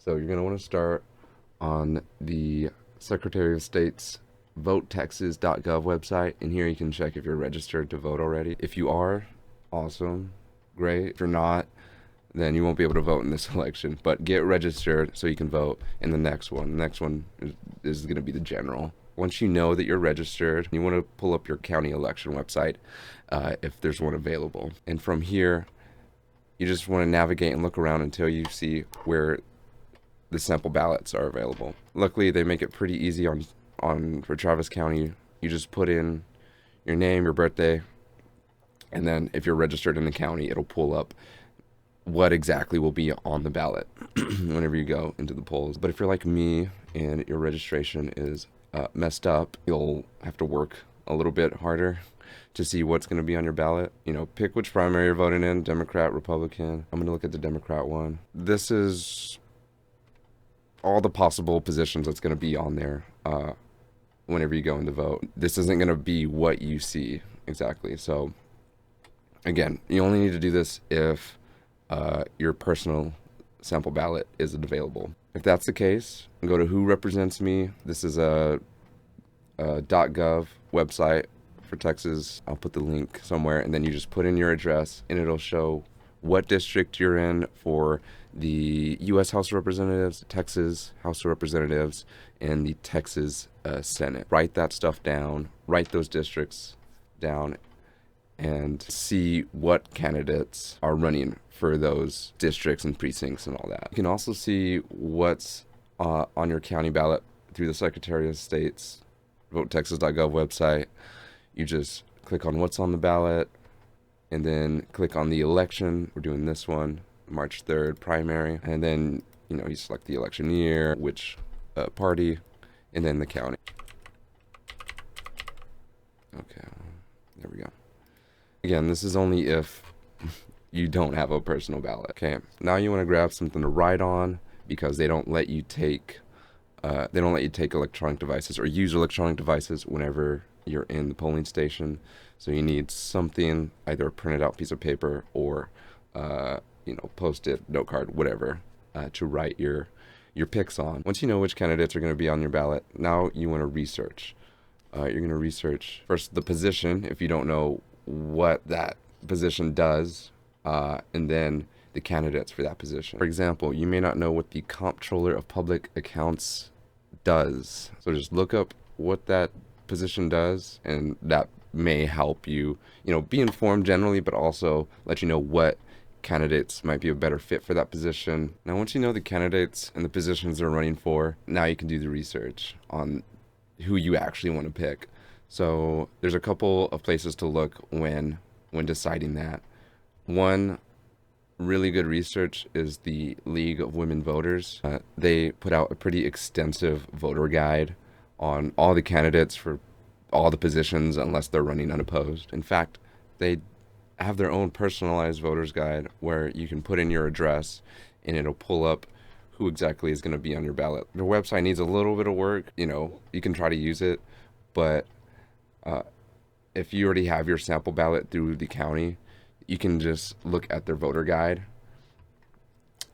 So you're going to want to start on the Secretary of State's votetexas.gov website, and here you can check if you're registered to vote already. If you are, awesome, great. If you're not, then you won't be able to vote in this election. But get registered so you can vote in the next one. The next one is going to be the general. Once you know that you're registered, you want to pull up your county election website if there's one available. And from here, you just want to navigate and look around until you see where the sample ballots are available. Luckily, they make it pretty easy for Travis County. You just put in your name, your birthday, and then if you're registered in the county, it'll pull up what exactly will be on the ballot whenever you go into the polls. But if you're like me and your registration is messed up, you'll have to work a little bit harder to see what's going to be on your ballot. You know, pick which primary you're voting in, Democrat, Republican. I'm going to look at the Democrat one. This is all the possible positions that's going to be on there whenever you go in to vote. This isn't going to be what you see exactly. So again, you only need to do this if your personal sample ballot isn't available. If that's the case, go to Who Represents Me. This is a .gov website for Texas. I'll put the link somewhere, and then you just put in your address, and it'll show what district you're in for the U.S. House of Representatives, Texas House of Representatives, and the Texas Senate. Write that stuff down, write those districts down, and see what candidates are running for those districts and precincts and all that. You can also see what's on your county ballot through the Secretary of State's votetexas.gov website. You just click on what's on the ballot, and then click on the election. We're doing this one, March 3rd primary. And then, you select the election year, which party, and then the county. Okay, there we go. Again, this is only if you don't have a personal ballot. Okay, now you want to grab something to write on, because they don't let you take electronic devices or use electronic devices whenever you're in the polling station. So you need something, either a printed out piece of paper or post-it, note card, whatever, to write your picks on. Once you know which candidates are going to be on your ballot, now you want to research. You're going to research first the position, if you don't know what that position does, and then the candidates for that position. For example, you may not know what the Comptroller of Public Accounts does. So just look up what that position does, and that may help you, be informed generally, but also let you know what candidates might be a better fit for that position. Now, once you know the candidates and the positions they're running for, now you can do the research on who you actually want to pick. So there's a couple of places to look when deciding that. One really good research is the League of Women Voters. They put out a pretty extensive voter guide on all the candidates for all the positions, unless they're running unopposed. In fact, they have their own personalized voters guide where you can put in your address and it'll pull up who exactly is going to be on your ballot. Their website needs a little bit of work. You can try to use it, but if you already have your sample ballot through the county, you can just look at their voter guide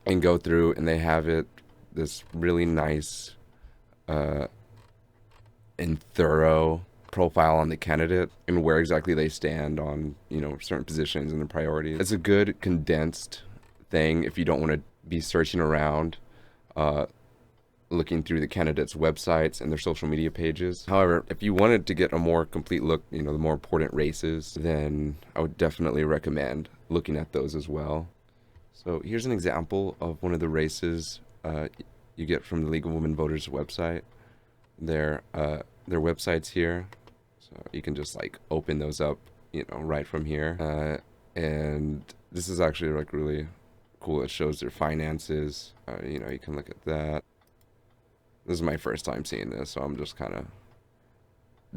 and go through, and they have this really nice and thorough profile on the candidate and where exactly they stand on, certain positions and their priorities. It's a good condensed thing if you don't want to be searching around, looking through the candidates' websites and their social media pages. However, if you wanted to get a more complete look, the more important races, then I would definitely recommend looking at those as well. So here's an example of one of the races you get from the League of Women Voters website. Their website's here, so you can just open those up, right from here. And this is actually really cool. It shows their finances. You can look at that. This is my first time seeing this, so I'm just kind of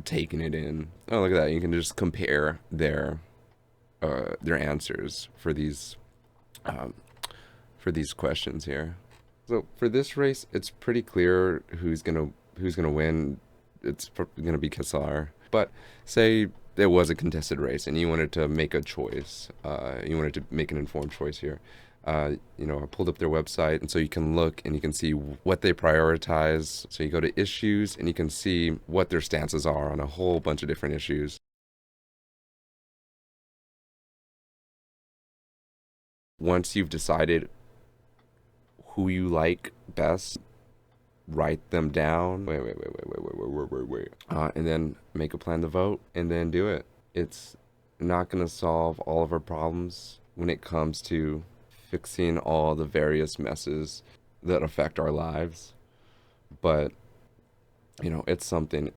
taking it in. Oh, look at that! You can just compare their answers for these questions here. So for this race, it's pretty clear who's gonna win. It's gonna be Kassar. But say there was a contested race and you wanted to make a choice. You wanted to make an informed choice here. I pulled up their website, and so you can look and you can see what they prioritize. So you go to issues and you can see what their stances are on a whole bunch of different issues. Once you've decided who you like best, write them down. And then make a plan to vote and then do it. It's not going to solve all of our problems when it comes to fixing all the various messes that affect our lives, but it's something.